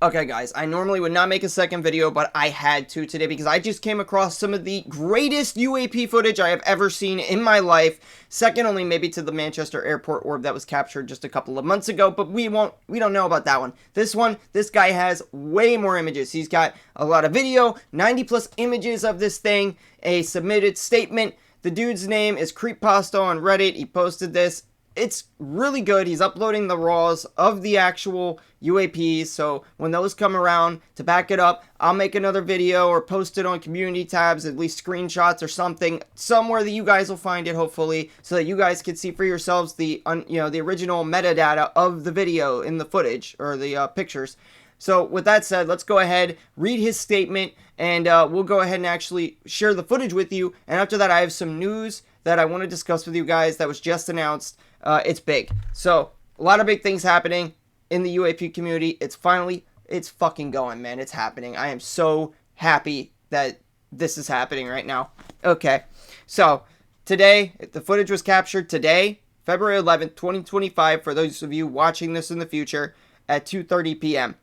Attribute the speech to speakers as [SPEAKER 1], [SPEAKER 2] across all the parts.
[SPEAKER 1] Okay guys, I normally would not make a second video, but I had to today because I just came across some of the greatest UAP footage I have ever seen in my life. Second only maybe to the Manchester airport orb that was captured just a couple of months ago, but we don't know about that one. This guy has way more images. He's got a lot of video, 90 plus images of this thing, a submitted statement. The dude's name is Creeppasta on Reddit. He posted this. It's really good. He's uploading the raws of the actual UAPs, so when those come around, to back it up, I'll make another video or post it on community tabs, at least screenshots or something, somewhere that you guys will find it, hopefully, so that you guys can see for yourselves the the original metadata of the video in the footage, or the pictures. So with that said, let's go ahead, read his statement, and we'll go ahead and actually share the footage with you. And after that, I have some news that I want to discuss with you guys that was just announced. It's big. So, a lot of big things happening in the UAP community. It's fucking going, man. It's happening. I am so happy that this is happening right now. Okay. So, today, the footage was captured today, February 11th, 2025, for those of you watching this in the future, at 2:30 p.m.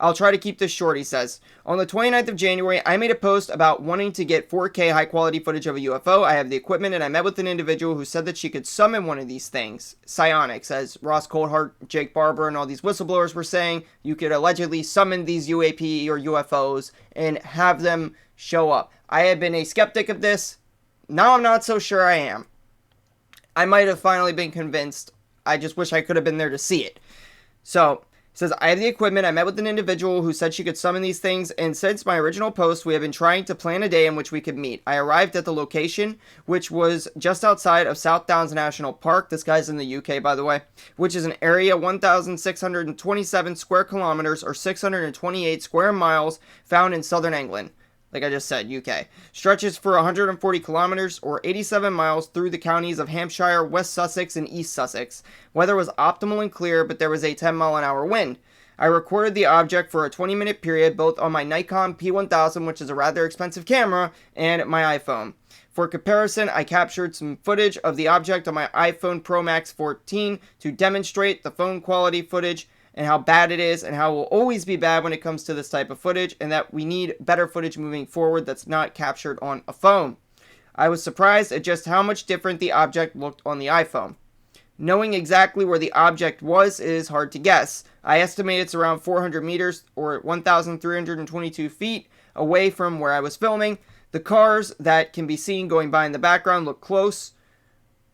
[SPEAKER 1] I'll try to keep this short, he says. On the 29th of January, I made a post about wanting to get 4K high-quality footage of a UFO. I have the equipment, and I met with an individual who said that she could summon one of these things. Psionics, as Ross Coldhart, Jake Barber, and all these whistleblowers were saying, you could allegedly summon these UAP or UFOs and have them show up. I have been a skeptic of this. Now I'm not so sure I am. I might have finally been convinced. I just wish I could have been there to see it. So, says, I have the equipment. I met with an individual who said she could summon these things, and since my original post, we have been trying to plan a day in which we could meet. I arrived at the location, which was just outside of South Downs National Park. This guy's in the UK, by the way, which is an area 1,627 square kilometers or 628 square miles found in southern England. Like I just said, UK. Stretches for 140 kilometers or 87 miles through the counties of Hampshire, West Sussex, and East Sussex. Weather was optimal and clear, but there was a 10-mile-an-hour wind. I recorded the object for a 20-minute period both on my Nikon P1000, which is a rather expensive camera, and my iPhone. For comparison, I captured some footage of the object on my iPhone Pro Max 14 to demonstrate the phone quality footage and how bad it is and how it will always be bad when it comes to this type of footage, and that we need better footage moving forward that's not captured on a phone. I was surprised at just how much different the object looked on the iPhone. Knowing exactly where the object was is hard to guess. I estimate it's around 400 meters or 1,322 feet away from where I was filming. The cars that can be seen going by in the background look close,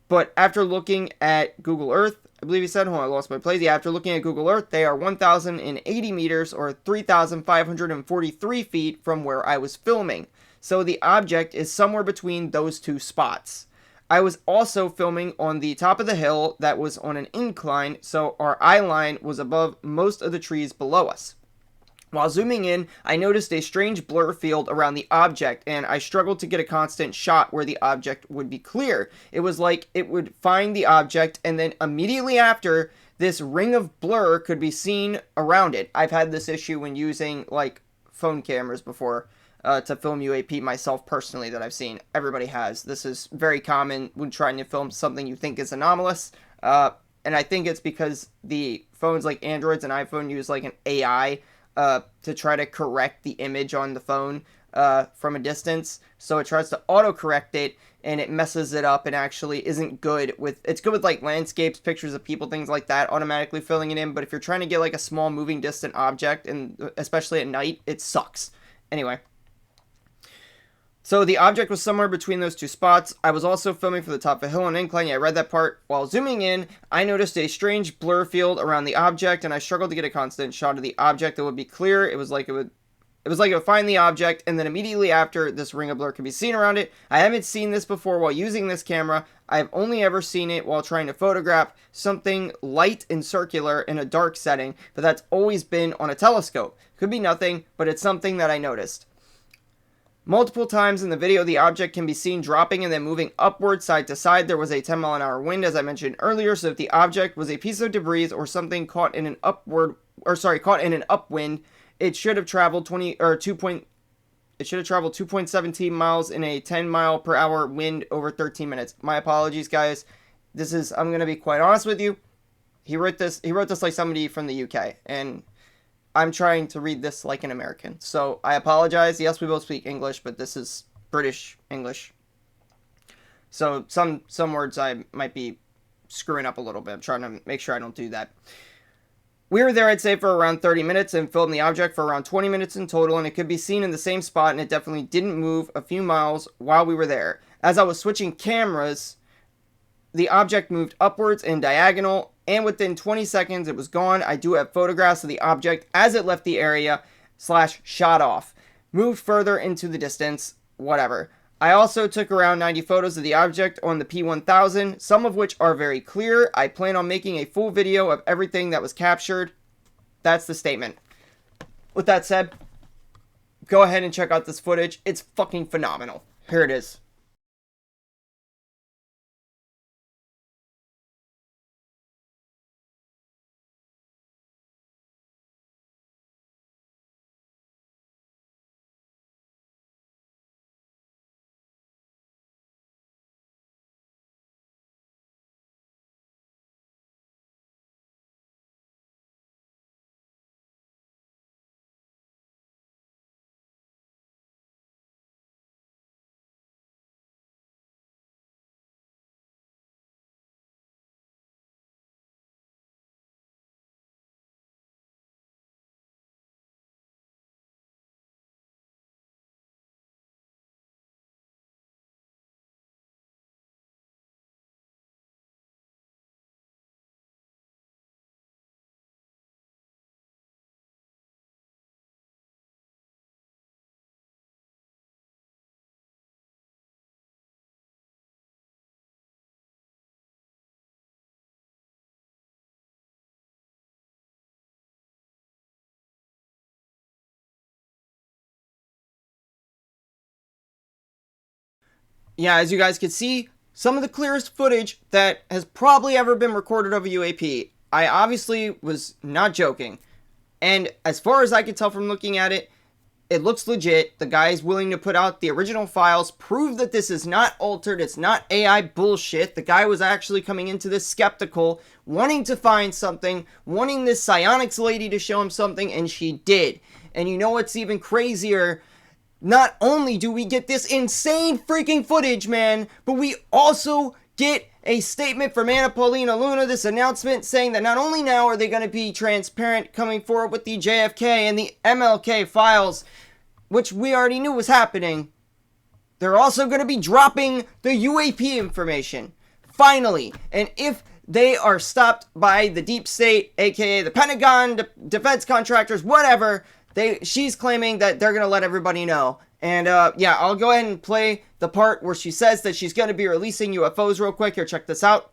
[SPEAKER 1] but after looking at Google Earth, I believe he said, hold on, I lost my place. Yeah, after looking at Google Earth, they are 1,080 meters or 3,543 feet from where I was filming. So the object is somewhere between those two spots. I was also filming on the top of the hill that was on an incline, so our eye line was above most of the trees below us. While zooming in, I noticed a strange blur field around the object, and I struggled to get a constant shot where the object would be clear. It was like it would find the object, and then immediately after, this ring of blur could be seen around it. I've had this issue when using, like, phone cameras before to film UAP myself personally that I've seen. Everybody has. This is very common when trying to film something you think is anomalous, and I think it's because the phones like Androids and iPhone use, like, an AI to try to correct the image on the phone from a distance. So it tries to auto-correct it, and it messes it up and actually isn't good with... It's good with, like, landscapes, pictures of people, things like that, automatically filling it in. But if you're trying to get, like, a small moving distant object, and especially at night, it sucks. Anyway. So the object was somewhere between those two spots. I was also filming from the top of a hill on an incline. Yeah, I read that part. While zooming in, I noticed a strange blur field around the object, and I struggled to get a constant shot of the object that would be clear. It was like it would find the object, and then immediately after, this ring of blur could be seen around it. I haven't seen this before while using this camera. I've only ever seen it while trying to photograph something light and circular in a dark setting, but that's always been on a telescope. Could be nothing, but it's something that I noticed. Multiple times in the video, the object can be seen dropping and then moving upward side to side. There was a 10-mile-an-hour wind, as I mentioned earlier, so if the object was a piece of debris or something caught in an upwind, it should have traveled 2.17 miles in a 10-mile-per-hour wind over 13 minutes. My apologies, guys. I'm going to be quite honest with you. He wrote this like somebody from the UK, and I'm trying to read this like an American. So I apologize. Yes, we both speak English, but this is British English. So some words I might be screwing up a little bit. I'm trying to make sure I don't do that. We were there, I'd say, for around 30 minutes and filmed the object for around 20 minutes in total, and it could be seen in the same spot, and it definitely didn't move a few miles while we were there. As I was switching cameras, the object moved upwards and diagonal, and within 20 seconds it was gone. I do have photographs of the object as it left the area / shot off. Moved further into the distance, whatever. I also took around 90 photos of the object on the P1000, some of which are very clear. I plan on making a full video of everything that was captured. That's the statement. With that said, go ahead and check out this footage. It's fucking phenomenal. Here it is. Yeah, as you guys can see, some of the clearest footage that has probably ever been recorded of a UAP. I obviously was not joking. And as far as I could tell from looking at it, it looks legit. The guy is willing to put out the original files, prove that this is not altered, it's not AI bullshit. The guy was actually coming into this skeptical, wanting to find something, wanting this psionics lady to show him something, and she did. And you know what's even crazier? Not only do we get this insane freaking footage, man, but we also get a statement from Anna Paulina Luna, this announcement saying that not only now are they going to be transparent coming forward with the JFK and the MLK files, which we already knew was happening, they're also going to be dropping the UAP information. Finally. And if they are stopped by the deep state, aka the Pentagon, defense contractors, whatever, she's claiming that they're going to let everybody know. And yeah, I'll go ahead and play the part where she says that she's going to be releasing UFOs real quick. Here, check this out.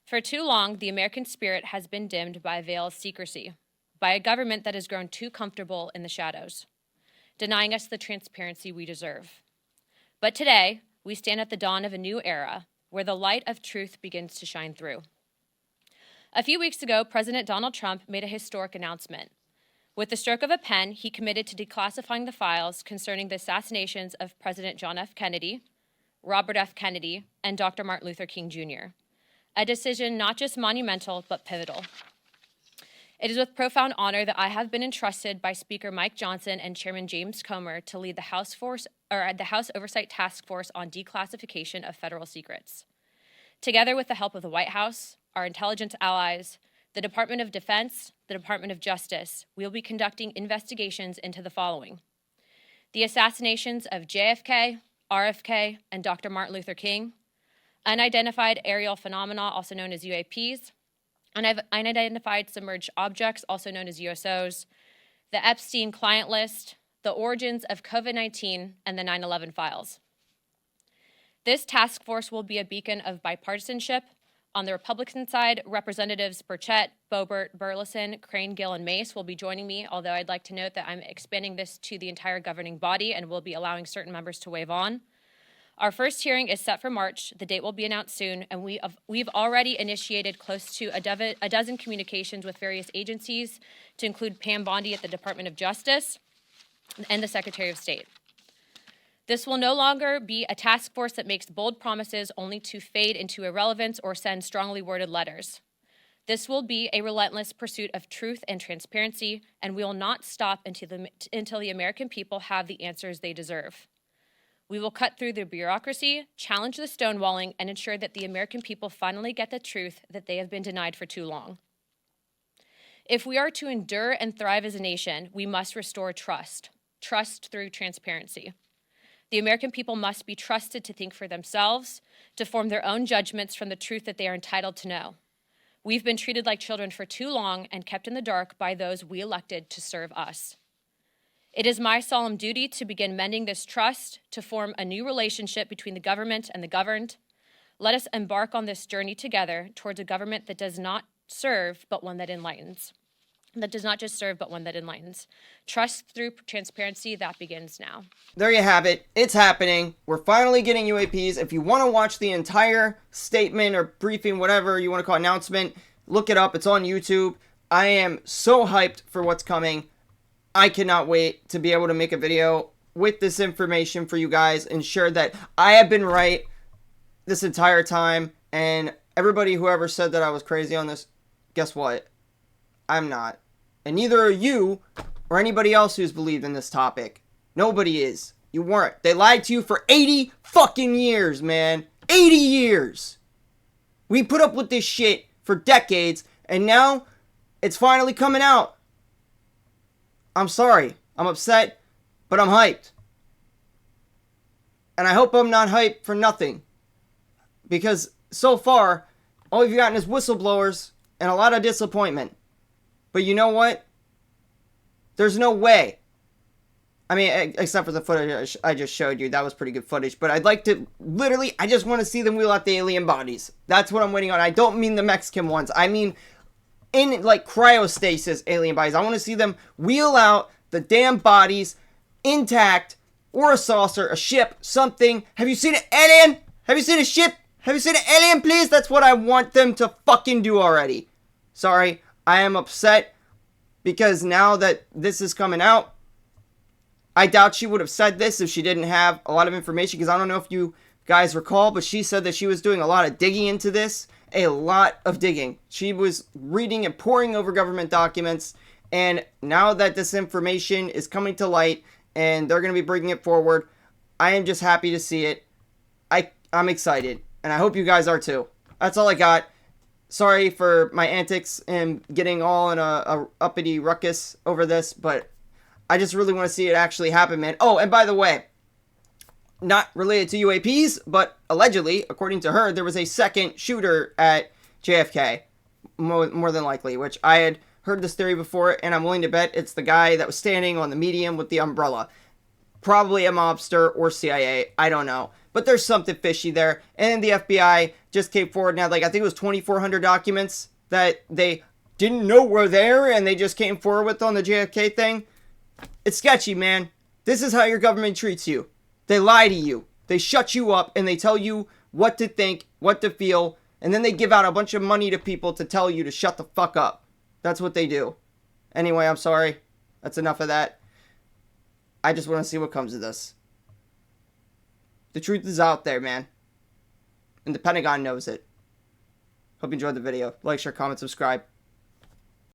[SPEAKER 2] For too long, the American spirit has been dimmed by a veil of secrecy, by a government that has grown too comfortable in the shadows, denying us the transparency we deserve. But today, we stand at the dawn of a new era where the light of truth begins to shine through. A few weeks ago, President Donald Trump made a historic announcement. With the stroke of a pen, he committed to declassifying the files concerning the assassinations of President John F. Kennedy, Robert F. Kennedy, and Dr. Martin Luther King Jr., a decision not just monumental, but pivotal. It is with profound honor that I have been entrusted by Speaker Mike Johnson and Chairman James Comer to lead the House Oversight Task Force on Declassification of Federal Secrets. Together with the help of the White House, our intelligence allies, the Department of Defense, the Department of Justice, we will be conducting investigations into the following: the assassinations of JFK, RFK, and Dr. Martin Luther King, unidentified aerial phenomena, also known as UAPs, unidentified submerged objects, also known as USOs, the Epstein client list, the origins of COVID-19, and the 9/11 files. This task force will be a beacon of bipartisanship. On the Republican side, Representatives Burchett, Boebert, Burleson, Crane, Gill, and Mace will be joining me, although I'd like to note that I'm expanding this to the entire governing body and will be allowing certain members to waive on. Our first hearing is set for March. The date will be announced soon, and we've already initiated close to a dozen communications with various agencies, to include Pam Bondi at the Department of Justice and the Secretary of State. This will no longer be a task force that makes bold promises only to fade into irrelevance or send strongly worded letters. This will be a relentless pursuit of truth and transparency, and we will not stop until the American people have the answers they deserve. We will cut through the bureaucracy, challenge the stonewalling, and ensure that the American people finally get the truth that they have been denied for too long. If we are to endure and thrive as a nation, we must restore trust through transparency. The American people must be trusted to think for themselves, to form their own judgments from the truth that they are entitled to know. We've been treated like children for too long and kept in the dark by those we elected to serve us. It is my solemn duty to begin mending this trust, to form a new relationship between the government and the governed. Let us embark on this journey together towards a government that does not serve, but one that enlightens. That does not just serve, but one that enlightens. Trust through transparency, that begins now.
[SPEAKER 1] There you have it. It's happening. We're finally getting UAPs. If you want to watch the entire statement or briefing, whatever you want to call it, announcement, look it up. It's on YouTube. I am so hyped for what's coming. I cannot wait to be able to make a video with this information for you guys, ensure that I have been right this entire time. And everybody who ever said that I was crazy on this, guess what? I'm not. And neither are you or anybody else who's believed in this topic. Nobody is. You weren't. They lied to you for 80 fucking years, man. 80 years. We put up with this shit for decades, and now it's finally coming out. I'm sorry. I'm upset, but I'm hyped. And I hope I'm not hyped for nothing. Because so far, all we've gotten is whistleblowers and a lot of disappointment. But you know what? There's no way. I mean, except for the footage I just showed you. That was pretty good footage. But I'd like to, literally, I just want to see them wheel out the alien bodies. That's what I'm waiting on. I don't mean the Mexican ones. I mean, in, like, cryostasis alien bodies. I want to see them wheel out the damn bodies intact, or a saucer, a ship, something. Have you seen an alien? Have you seen a ship? Have you seen an alien, please? That's what I want them to fucking do already. Sorry. I am upset because now that this is coming out, I doubt she would have said this if she didn't have a lot of information, because I don't know if you guys recall, but she said that she was doing a lot of digging into this, a lot of digging. She was reading and poring over government documents, and now that this information is coming to light and they're going to be bringing it forward, I am just happy to see it. I'm excited, and I hope you guys are too. That's all I got. Sorry for my antics and getting all in a uppity ruckus over this, but I just really want to see it actually happen, man. Oh, and by the way, not related to UAPs, but allegedly, according to her, there was a second shooter at JFK, more than likely, which I had heard this theory before, and I'm willing to bet it's the guy that was standing on the median with the umbrella. Probably a mobster or CIA, I don't know. But there's something fishy there. And the FBI just came forward now, like, I think it was 2,400 documents that they didn't know were there, and they just came forward with on the JFK thing. It's sketchy, man. This is how your government treats you. They lie to you. They shut you up, and they tell you what to think, what to feel, and then they give out a bunch of money to people to tell you to shut the fuck up. That's what they do. Anyway, I'm sorry. That's enough of that. I just want to see what comes of this. The truth is out there, man. And the Pentagon knows it. Hope you enjoyed the video. Like, share, comment, subscribe.